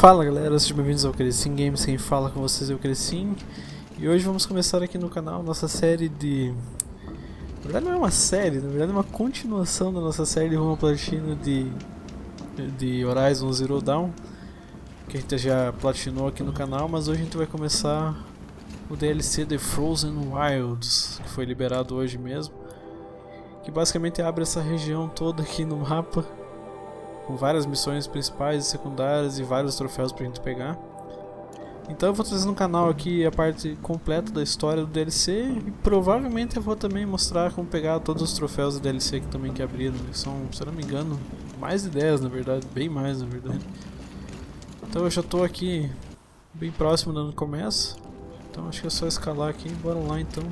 Fala galera, sejam bem-vindos ao Crescim Games, quem fala com vocês é o Crescim. E hoje vamos começar aqui no canal nossa série de... Na verdade não é uma série, na verdade é uma continuação da nossa série de rumo à platina de Horizon Zero Dawn, que a gente já platinou aqui no canal, mas hoje a gente vai começar o DLC de Frozen Wilds, que foi liberado hoje mesmo, que basicamente abre essa região toda aqui no mapa, com várias missões principais e secundárias e vários troféus pra gente pegar. Então eu vou trazer no canal aqui a parte completa da história do DLC e provavelmente eu vou também mostrar como pegar todos os troféus do DLC que também que abriram, que são, se eu não me engano, mais de 10 na verdade, bem mais na verdade. Então eu já tô aqui bem próximo do começo, então acho que é só escalar aqui e bora lá então.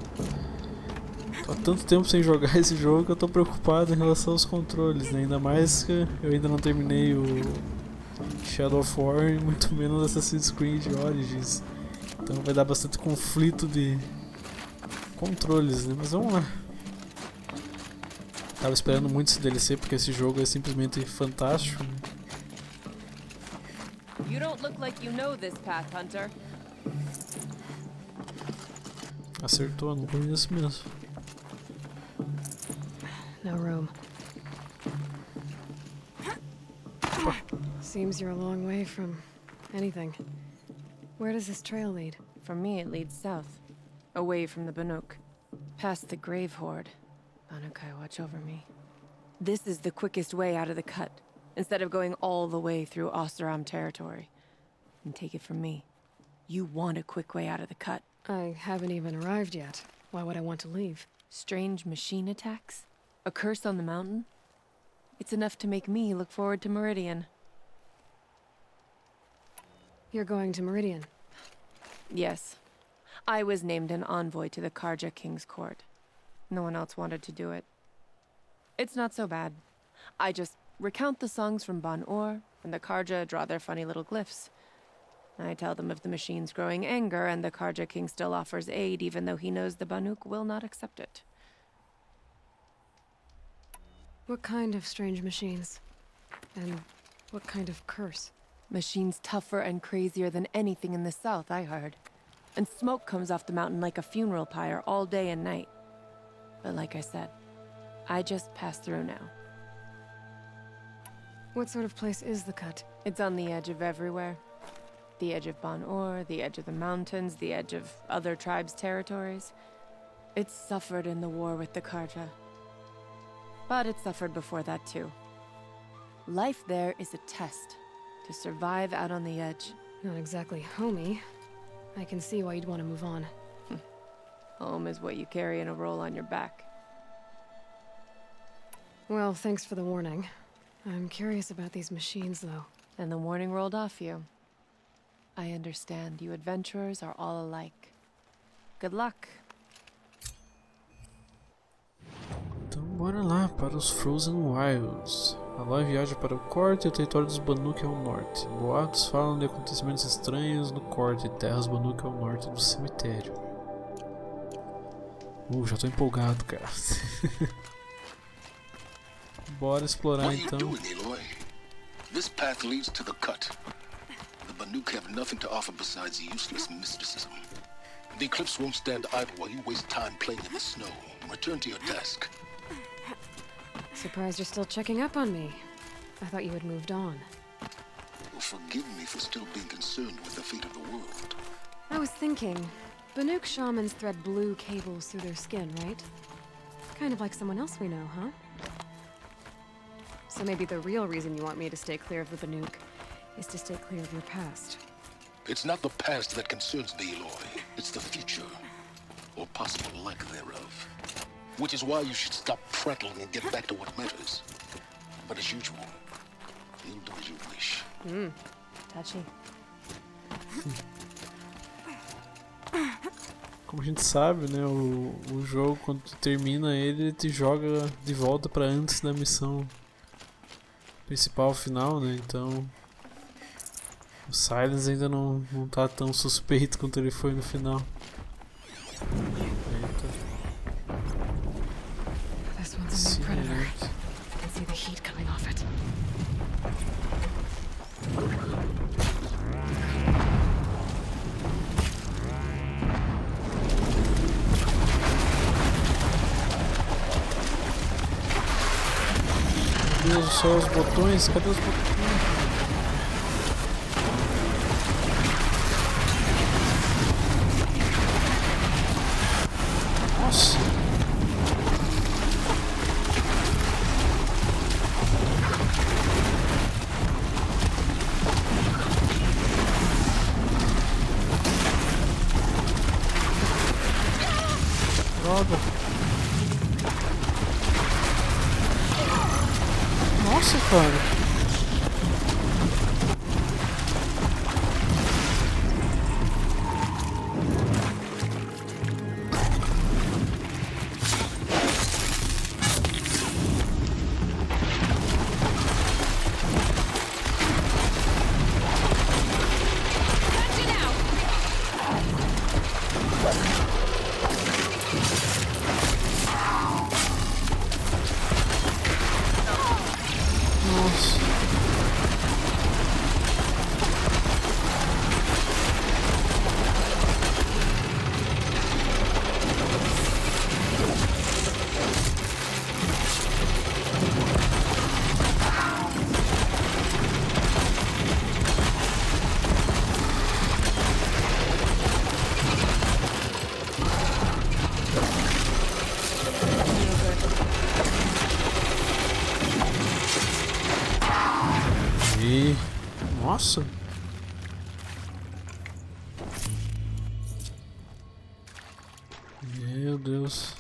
Tô há tanto tempo sem jogar esse jogo que eu tô preocupado em relação aos controles, né? Ainda mais que eu ainda não terminei o Shadow of War e muito menos Assassin's Creed Origins. Então vai dar bastante conflito de controles, né? Mas vamos lá. Tava esperando muito esse DLC porque esse jogo é simplesmente fantástico, né? You don't look like you know this path, Hunter. Acertou, não conheço mesmo. No room. Seems you're a long way from anything. Where does this trail lead? For me, it leads south, away from the Banuk, past the grave horde. Banuk, watch over me. This is the quickest way out of the cut, instead of going all the way through Oseram territory. And take it from me, you want a quick way out of the cut. I haven't even arrived yet. Why would I want to leave? Strange machine attacks? A curse on the mountain? It's enough to make me look forward to Meridian. You're going to Meridian? Yes. I was named an envoy to the Karja King's court. No one else wanted to do it. It's not so bad. I just recount the songs from Banuk, and the Karja draw their funny little glyphs. I tell them of the machine's growing anger, and the Karja King still offers aid even though he knows the Banuk will not accept it. What kind of strange machines? And what kind of curse? Machines tougher and crazier than anything in the south, I heard. And smoke comes off the mountain like a funeral pyre all day and night. But like I said, I just passed through now. What sort of place is the cut? It's on the edge of everywhere. The edge of Banuk, the edge of the mountains, the edge of other tribes' territories. It's suffered in the war with the Karja. But it suffered before that too. Life there is a test. To survive out on the edge. Not exactly homey. I can see why you'd want to move on. Home is what you carry in a roll on your back. Well, thanks for the warning. I'm curious about these machines, though. And the warning rolled off you. I understand. You adventurers are all alike. Good luck. Então bora lá para os Frozen Wilds. A Aloy viaja para o Corte e o território dos Banuk ao norte. Boatos falam de acontecimentos estranhos no Corte e terras Banuk ao norte do cemitério. Já tô empolgado, cara. Bora explorar então. What are you doing, Aloy? This path leads to the cut. The Banuk have nothing to offer besides useless mysticism. The Eclipse won't stand idle while you waste time playing in the snow. Return to your desk. Surprised you're still checking up on me. I thought you had moved on. Well, forgive me for still being concerned with the fate of the world. I was thinking, Banuk shamans thread blue cables through their skin, right? Kind of like someone else we know, huh? So maybe the real reason you want me to stay clear of the Banuk is to stay clear of your past. It's not the past that concerns me, Aloy. It's the future, or possible lack thereof. Which is why you should stop prattling and get back to what matters. But as usual, you'll do as you wish. Touchy. Como a gente sabe, né, o jogo quando tu termina ele te joga de volta para antes da missão principal final, né? Então o Silence ainda não tá tão suspeito quanto ele foi no final. This one's a new predator. I can see the heat coming off it. Meu Deus do céu, os botões, cadê os botões? Nossa! Droga! Nossa, cara! Nossa. E... Nossa! Meu Deus!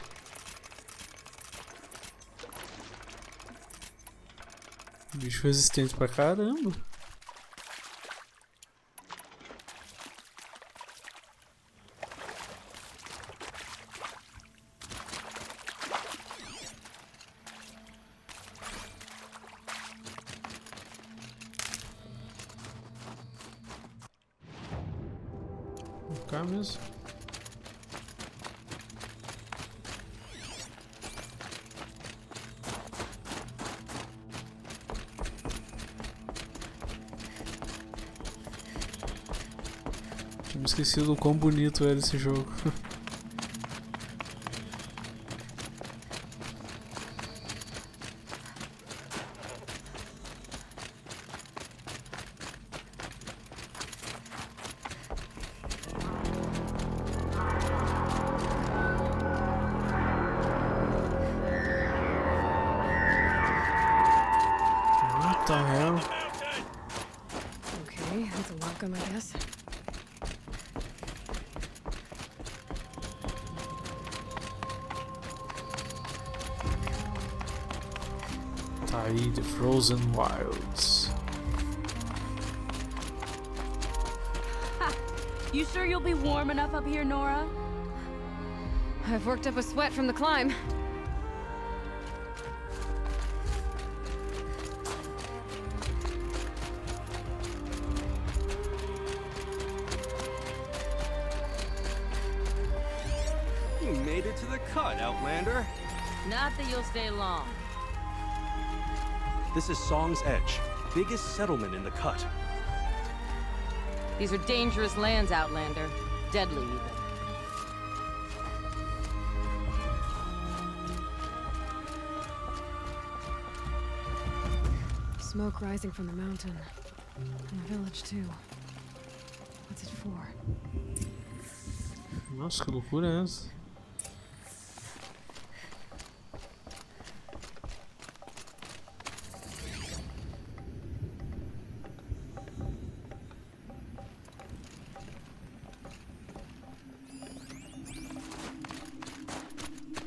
Bicho resistente pra caramba! Cá mesmo. Tinha me esquecido do quão bonito era esse jogo. What the hell? Okay, that's a welcome, I guess. Tá aí, The Frozen Wilds. You sure you'll be warm enough up here, Nora? I've worked up a sweat from the climb. You made it to the cut, Outlander. Not that you'll stay long. This is Song's Edge, biggest settlement in the cut. These are dangerous lands, Outlander. Deadly, even. Smoke rising from the mountain. And the village, too. What's it for? Nossa, que loucura é essa?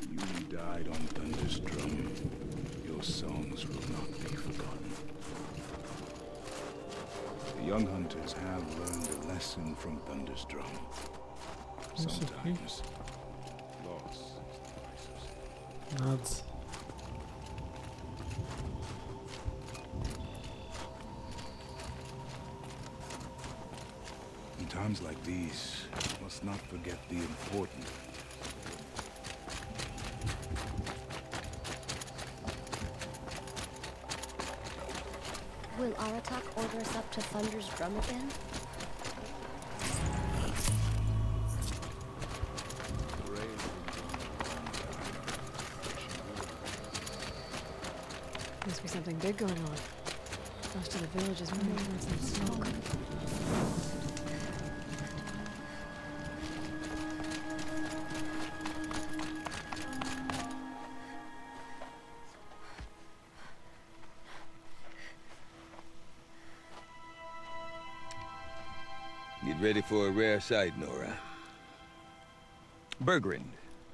You died on Thunder's drum. Your songs will not be forgotten. The young hunters have learned a lesson from Thunder's drum. Sometimes loss is the nicest. Nada. In times like these, we must not forget the important. Will Aratak order us up to Thunder's drum again? Must be something big going on. Most of the village is moving towards that smoke. Get ready for a rare sight, Nora. Bergrind,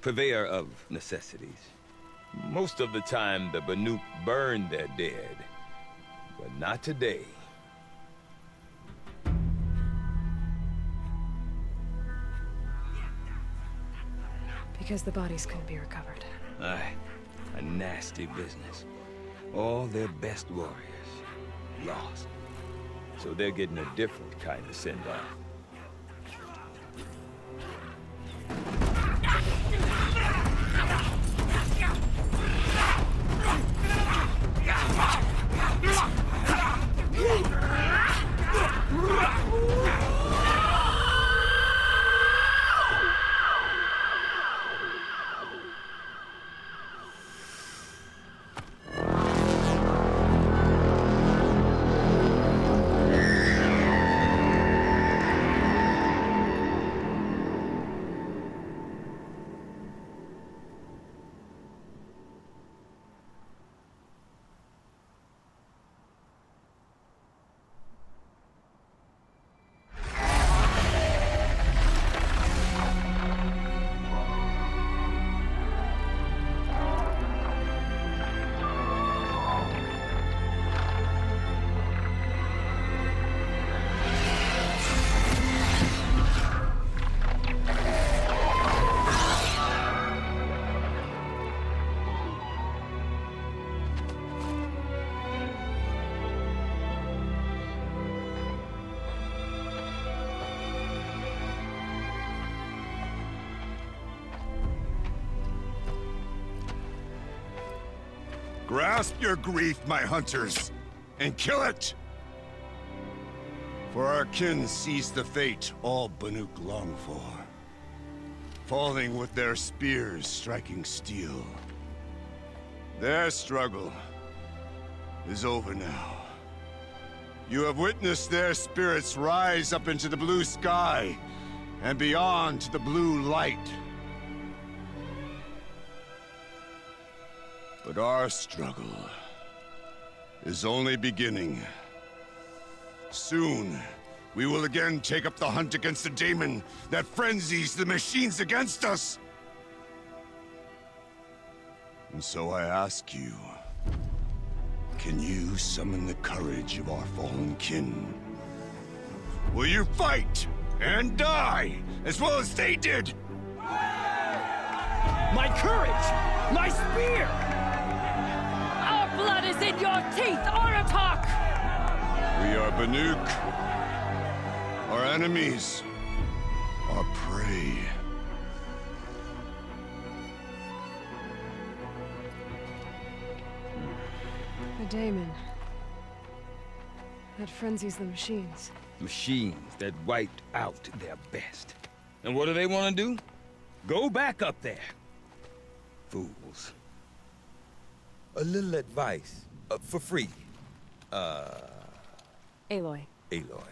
purveyor of necessities. Most of the time, the Banuk burn their dead, but not today. Because the bodies couldn't be recovered. Aye, a nasty business. All their best warriors lost. So they're getting a different kind of send-off. Grasp your grief, my hunters, and kill it! For our kin sees the fate all Banuk long for. Falling with their spears striking steel. Their struggle is over now. You have witnessed their spirits rise up into the blue sky, and beyond to the blue light. But our struggle is only beginning. Soon, we will again take up the hunt against the demon that frenzies the machines against us. And so I ask you, can you summon the courage of our fallen kin? Will you fight and die as well as they did? My courage! My spear! Our blood is in your teeth, Oratok! We are Banuk. Our enemies are prey. The daemon. That frenzies the machines. Machines that wiped out their best. And what do they want to do? Go back up there. Fools. A little advice, for free. Aloy. Aloy.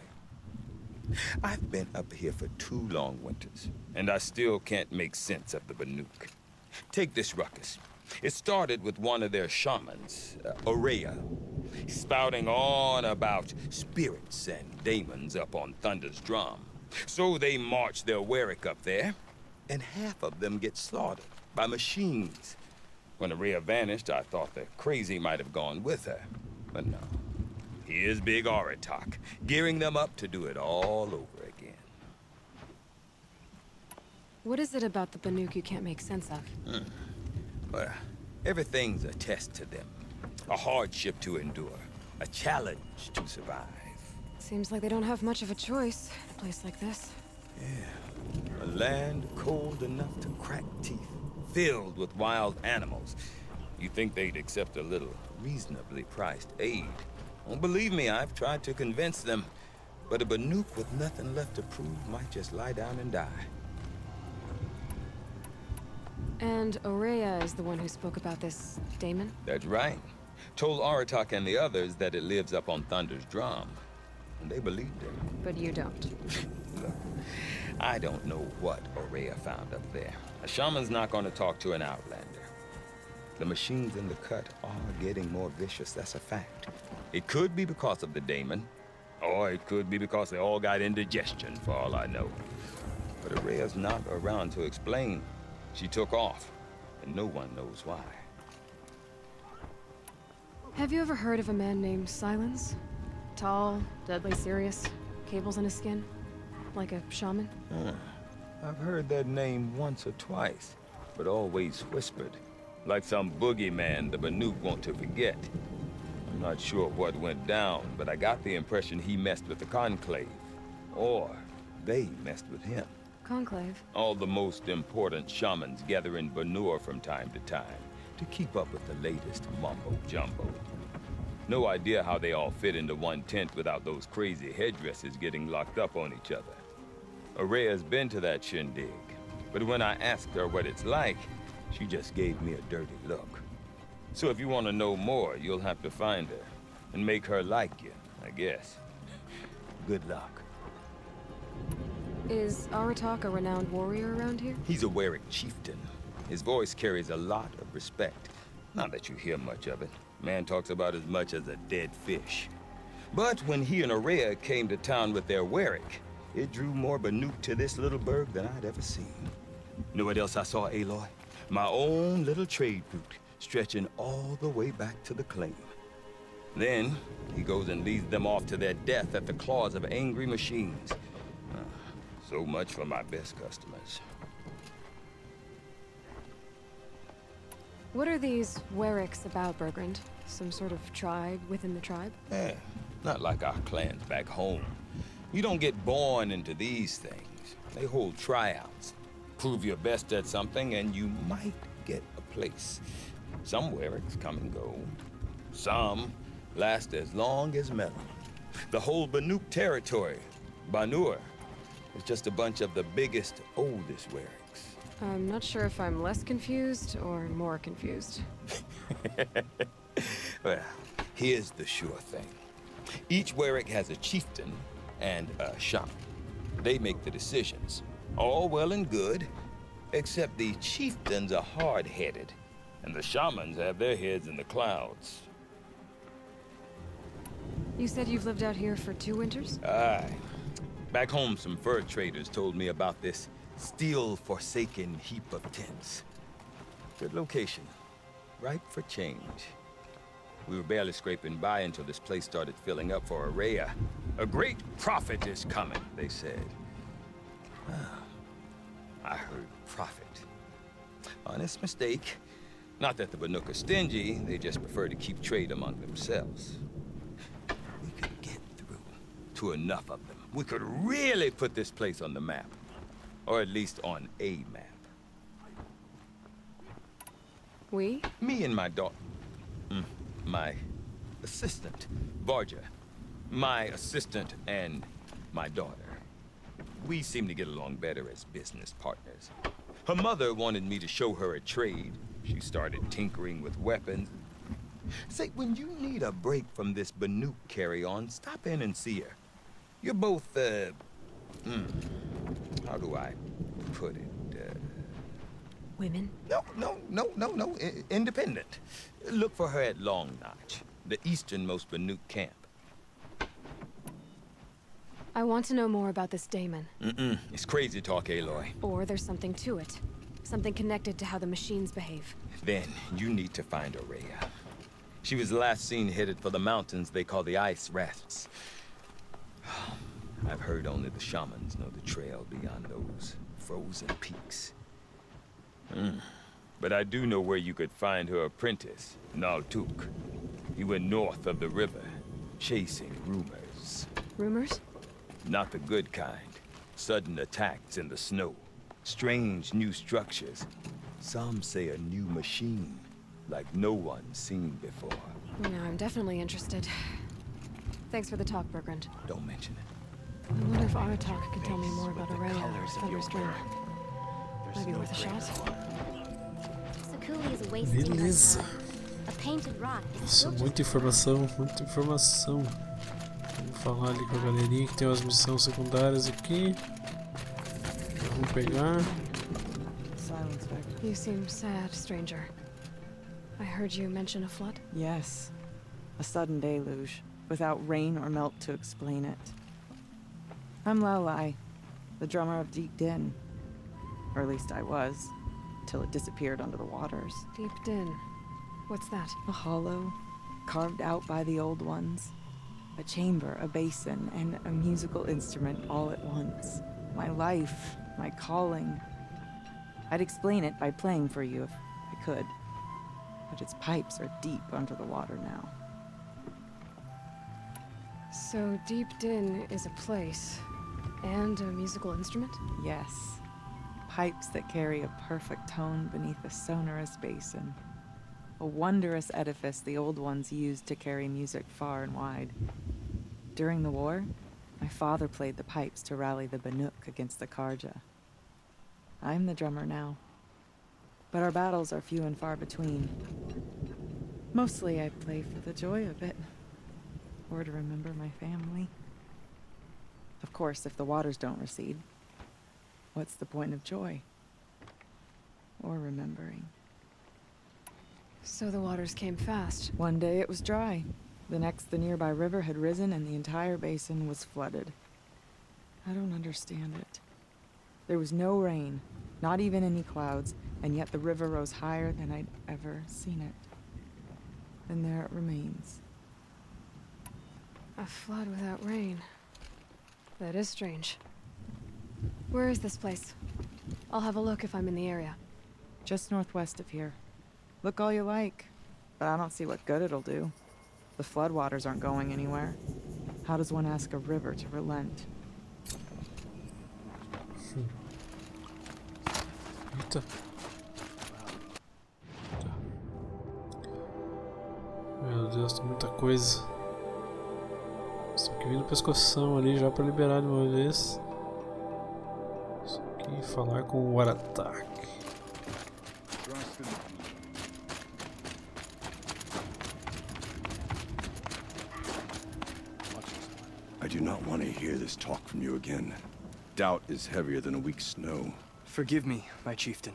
I've been up here for 2 long winters, and I still can't make sense of the Banuk. Take this ruckus. It started with one of their shamans, Aurea, spouting on about spirits and demons up on Thunder's drum. So they march their Warwick up there, and half of them get slaughtered by machines. When Aurea vanished, I thought the crazy might have gone with her, but no. Here's Big Oratok, gearing them up to do it all over again. What is it about the Banuk you can't make sense of? Well, everything's a test to them. A hardship to endure. A challenge to survive. Seems like they don't have much of a choice in a place like this. Yeah. A land cold enough to crack teeth. Filled with wild animals. You think they'd accept a little reasonably priced aid. Don't believe me, I've tried to convince them. But a Banuk with nothing left to prove might just lie down and die. And Aurea is the one who spoke about this daemon? That's right. Told Aratak and the others that it lives up on Thunder's drum. And they believed him. But you don't. Look, I don't know what Aurea found up there. A shaman's not going to talk to an outlander. The machines in the cut are getting more vicious, that's a fact. It could be because of the daemon, or it could be because they all got indigestion, for all I know. But Aurea's not around to explain. She took off, and no one knows why. Have you ever heard of a man named Silence? Tall, deadly serious, cables in his skin? Like a shaman? I've heard that name once or twice, but always whispered. Like some boogeyman the Banuk want to forget. I'm not sure what went down, but I got the impression he messed with the Conclave. Or they messed with him. Conclave? All the most important shamans gather in Banur from time to time to keep up with the latest mumbo-jumbo. No idea how they all fit into one tent without those crazy headdresses getting locked up on each other. Aurea's been to that shindig, but when I asked her what it's like, she just gave me a dirty look. So if you want to know more, you'll have to find her and make her like you, I guess. Good luck. Is Aratak a renowned warrior around here? He's a Werik chieftain. His voice carries a lot of respect. Not that you hear much of it. Man talks about as much as a dead fish. But when he and Aurea came to town with their Werik, it drew more Banuk to this little burg than I'd ever seen. Know what else I saw, Aloy? My own little trade route, stretching all the way back to the claim. Then, he goes and leads them off to their death at the claws of angry machines. So much for my best customers. What are these Weriks about, Bergrand? Some sort of tribe within the tribe? Not like our clans back home. You don't get born into these things. They hold tryouts. Prove your best at something and you might get a place. Some Weriks come and go. Some last as long as metal. The whole Banuk territory, Banur, is just a bunch of the biggest, oldest Weriks. I'm not sure if I'm less confused or more confused. Well, here's the sure thing. Each Werik has a chieftain and a shaman. They make the decisions. All well and good, except the chieftains are hard-headed, and the shamans have their heads in the clouds. You said you've lived out here for 2 winters? Aye. Back home, some fur traders told me about this steel-forsaken heap of tents. Good location. Ripe for change. We were barely scraping by until this place started filling up for Aurea. A great prophet is coming, they said. I heard prophet. Honest mistake. Not that the Banuk are stingy, they just prefer to keep trade among themselves. We could get through to enough of them. We could really put this place on the map. Or at least on a map. We? Me and my daughter. My assistant, Varja. My assistant and my daughter. We seem to get along better as business partners. Her mother wanted me to show her a trade. She started tinkering with weapons. Say, when you need a break from this Banuk carry-on, stop in and see her. You're both, how do I put it? Women? No. Independent. Look for her at Long Notch, the easternmost Banuk camp. I want to know more about this daemon. It's crazy talk, Aloy. Or there's something to it. Something connected to how the machines behave. Then you need to find Aurea. She was last seen headed for the mountains they call the Ice Rafts. I've heard only the shamans know the trail beyond those frozen peaks. But I do know where you could find her apprentice, Naltuk. He went north of the river, chasing rumors. Rumors? Not the good kind. Sudden attacks in the snow. Strange new structures. Some say a new machine, like no one's seen before. No, I'm definitely interested. Thanks for the talk, Bergrand. Don't mention it. I wonder if Aratak can tell me more about Aurea, Thunder's Dream. Might be worth a shot. Sakuli is wasting our time. A painted rock is Nossa, still muita informação, muita informação. Vamos falar ali com a galerinha que tem umas missões secundárias aqui. Vamos pegar. Silence, Vic. You seem sad, stranger. I heard you mention a flood? Yes. A sudden deluge, without rain or melt to explain it. I'm Lowlai, the drummer of Deep Din. Or at least I was, till it disappeared under the waters. Deep Din. What's that? A hollow, carved out by the old ones. A chamber, a basin, and a musical instrument all at once. My life, my calling. I'd explain it by playing for you if I could. But its pipes are deep under the water now. So Deep Din is a place, and a musical instrument? Yes. Pipes that carry a perfect tone beneath a sonorous basin. A wondrous edifice the old ones used to carry music far and wide. During the war, my father played the pipes to rally the Banuk against the Karja. I'm the drummer now. But our battles are few and far between. Mostly I play for the joy of it. Or to remember my family. Of course, if the waters don't recede, what's the point of joy? Or remembering? So the waters came fast. One day it was dry. The next, the nearby river had risen and the entire basin was flooded. I don't understand it. There was no rain, not even any clouds, and yet the river rose higher than I'd ever seen it. And there it remains. A flood without rain. That is strange. Where is this place? I'll have a look if I'm in the area. Just northwest of here. Look all you like, but I don't see what good it'll do. The floodwaters aren't going anywhere. How does one ask a river to relent? Eita. Meu Deus, tem muita coisa. Estou aqui vindo pescoção ali já para liberar de uma vez. Isso aqui, falar com o Aratak. I do not want to hear this talk from you again. Doubt is heavier than a week's snow. Forgive me, my chieftain.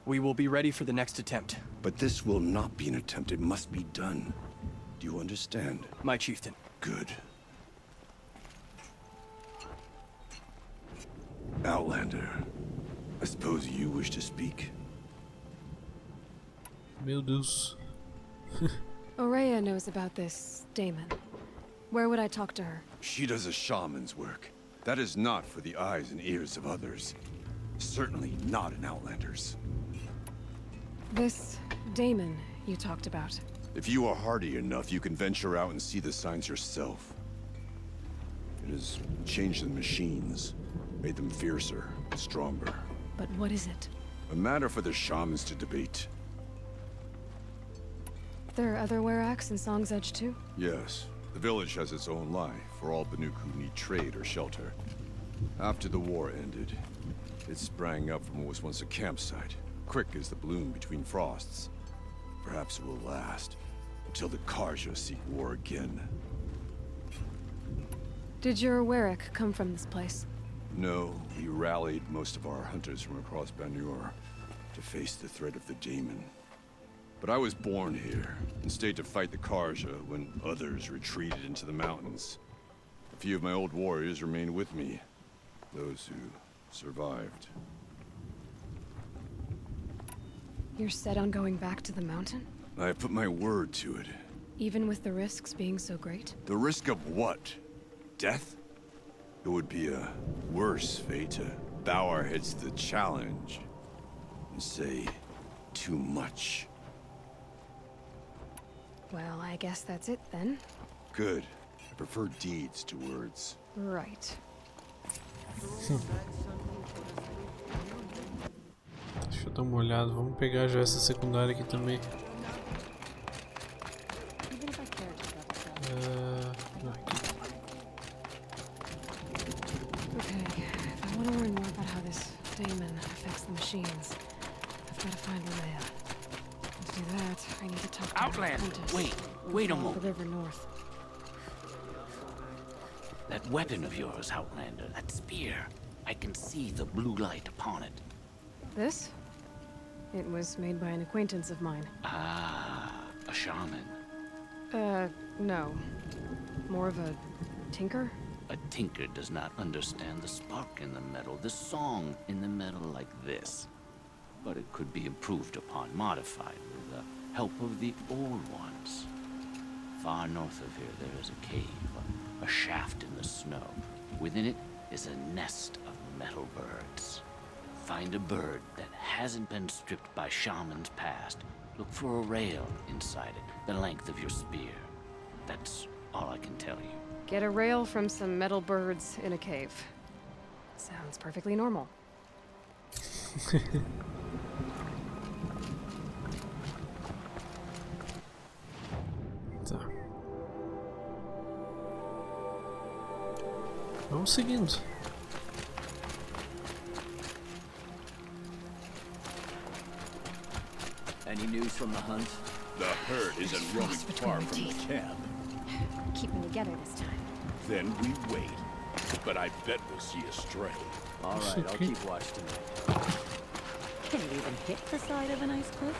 We will be ready for the next attempt. But this will not be an attempt. It must be done. Do you understand? My chieftain. Good. Outlander, I suppose you wish to speak? Meu Deus. Aurea knows about this Damon. Where would I talk to her? She does a shaman's work. That is not for the eyes and ears of others. Certainly not an Outlander's. This Damon you talked about. If you are hardy enough, you can venture out and see the signs yourself. It has changed the machines, made them fiercer, stronger. But what is it? A matter for the shamans to debate. There are other Weraks in Song's Edge too? Yes. The village has its own life for all Banuk who need trade or shelter. After the war ended, it sprang up from what was once a campsite, quick as the bloom between frosts. Perhaps it will last until the Karja seek war again. Did your Werak come from this place? No, we rallied most of our hunters from across Banur to face the threat of the Daemon. But I was born here and stayed to fight the Karja when others retreated into the mountains. A few of my old warriors remained with me, those who survived. You're set on going back to the mountain? I have put my word to it. Even with the risks being so great? The risk of what? Death? It would be a worse fate to bow our heads to the challenge and say too much. Well, I guess that's it then. Good. I prefer deeds to words. Right. Deixa eu dar uma olhada, vamos pegar já essa secundária aqui também. Okay, if I want to learn more about how this Daemon affects the machines, I've got to find Aurea. And to do that, I need to talk Outlander, wait a Follow moment. the river north. That weapon of yours, Outlander, that spear. I can see the blue light upon it. This? It was made by an acquaintance of mine. Ah, a shaman. No. More of a tinker? A tinker does not understand the spark in the metal, the song in the metal like this. But it could be improved upon, modified with the help of the old ones. Far north of here there is a cave, a shaft in the snow. Within it is a nest of metal birds. Find a bird that hasn't been stripped by shamans past. Look for a rail inside it, the length of your spear. That's all I can tell you. Get a rail from some metal birds in a cave. Sounds perfectly normal. Tá. Vamos seguindo. Any news from the hunt? The herd isn't roaming far from the camp. Keeping together this time. Then we wait. But I bet we'll see a stray. All right, I'll keep watch tonight. Can it even hit the side of an ice cliff?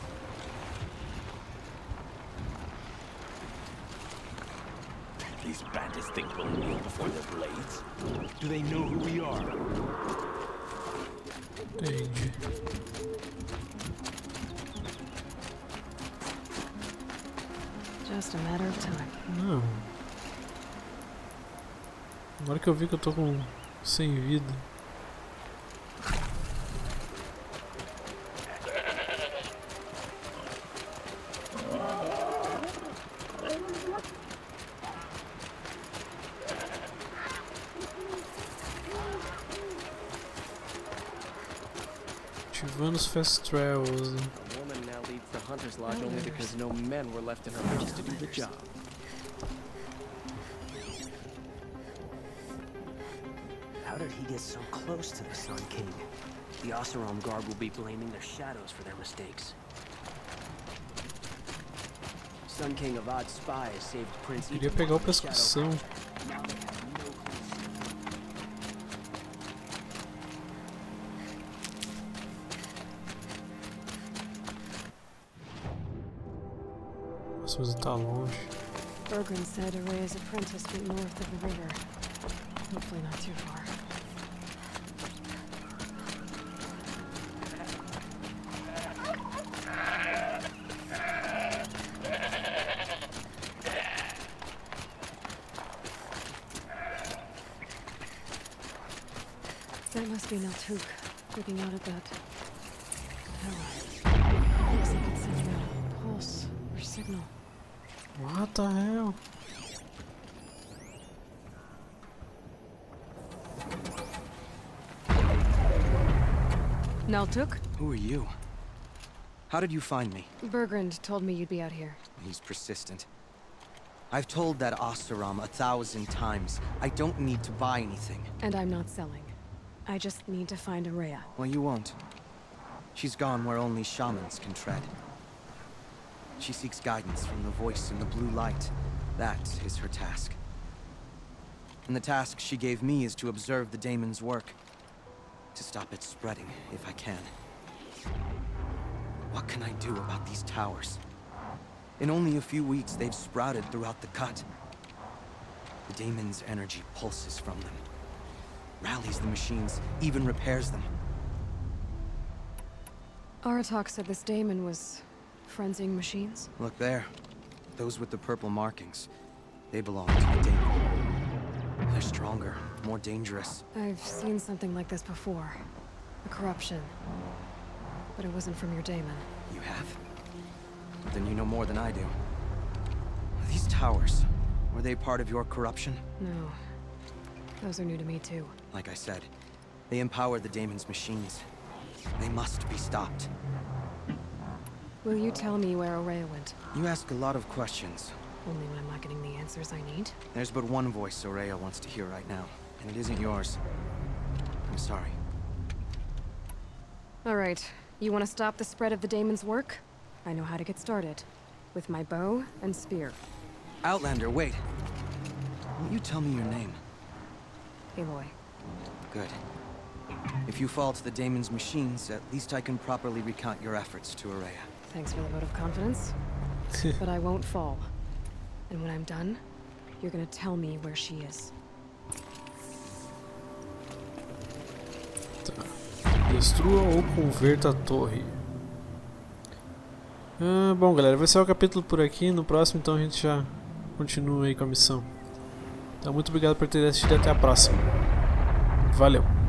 These bandits think we'll kneel before their blades. Do they know who we are? Entendi. Just a matter of time. Não. Na hora que eu vi que eu tô com 100 vida. Ativando os fast travels. A woman now leads the hunter's lodge only because no men were left in her house to do the job. How did he get so close to the Sun King? The Oseram Guard will be blaming their shadows for their mistakes. Sun King of Odd Spies saved Prince Queria pegar o pescoção. Nossa, mas tá longe. Bergren said Araya's apprentice went north of the river. Hopefully not too far. That must be Naltuk, looking out at that tower. Looks like it's sending out a pulse or signal. What the hell? Naltuk? Who are you? How did you find me? Bergrand told me you'd be out here. He's persistent. I've told that Oseram 1,000 times. I don't need to buy anything. And I'm not selling. I just need to find Araya. Well, you won't. She's gone where only shamans can tread. She seeks guidance from the voice in the blue light. That is her task. And the task she gave me is to observe the daemon's work. To stop it spreading, if I can. What can I do about these towers? In only a few weeks, they've sprouted throughout the cut. The daemon's energy pulses from them. Rallies the machines, even repairs them. Aratak said this daemon was frenzying machines. Look there. Those with the purple markings. They belong to the daemon. They're stronger, more dangerous. I've seen something like this before. A corruption. But it wasn't from your daemon. You have? Then you know more than I do. These towers, were they part of your corruption? No. Those are new to me too. Like I said, they empower the daemon's machines. They must be stopped. Will you tell me where Araya went? You ask a lot of questions. Only when I'm not getting the answers I need. There's but one voice Araya wants to hear right now, and it isn't yours. I'm sorry. All right. You want to stop the spread of the daemon's work? I know how to get started. with my bow and spear. Outlander, wait. Won't you tell me your name? Aloy. Good. If you fall to the Daemon's machines, at least I can properly recount your efforts to Araya. Thanks for the vote of confidence. But I won't fall. And when I'm done, you're gonna tell me where she is. Tá. Destrua ou converta a torre. Bom, galera, vai ser o capítulo por aqui. No próximo, então, a gente já continua aí com a missão. Então, muito obrigado por ter assistido. Até a próxima. Valeu!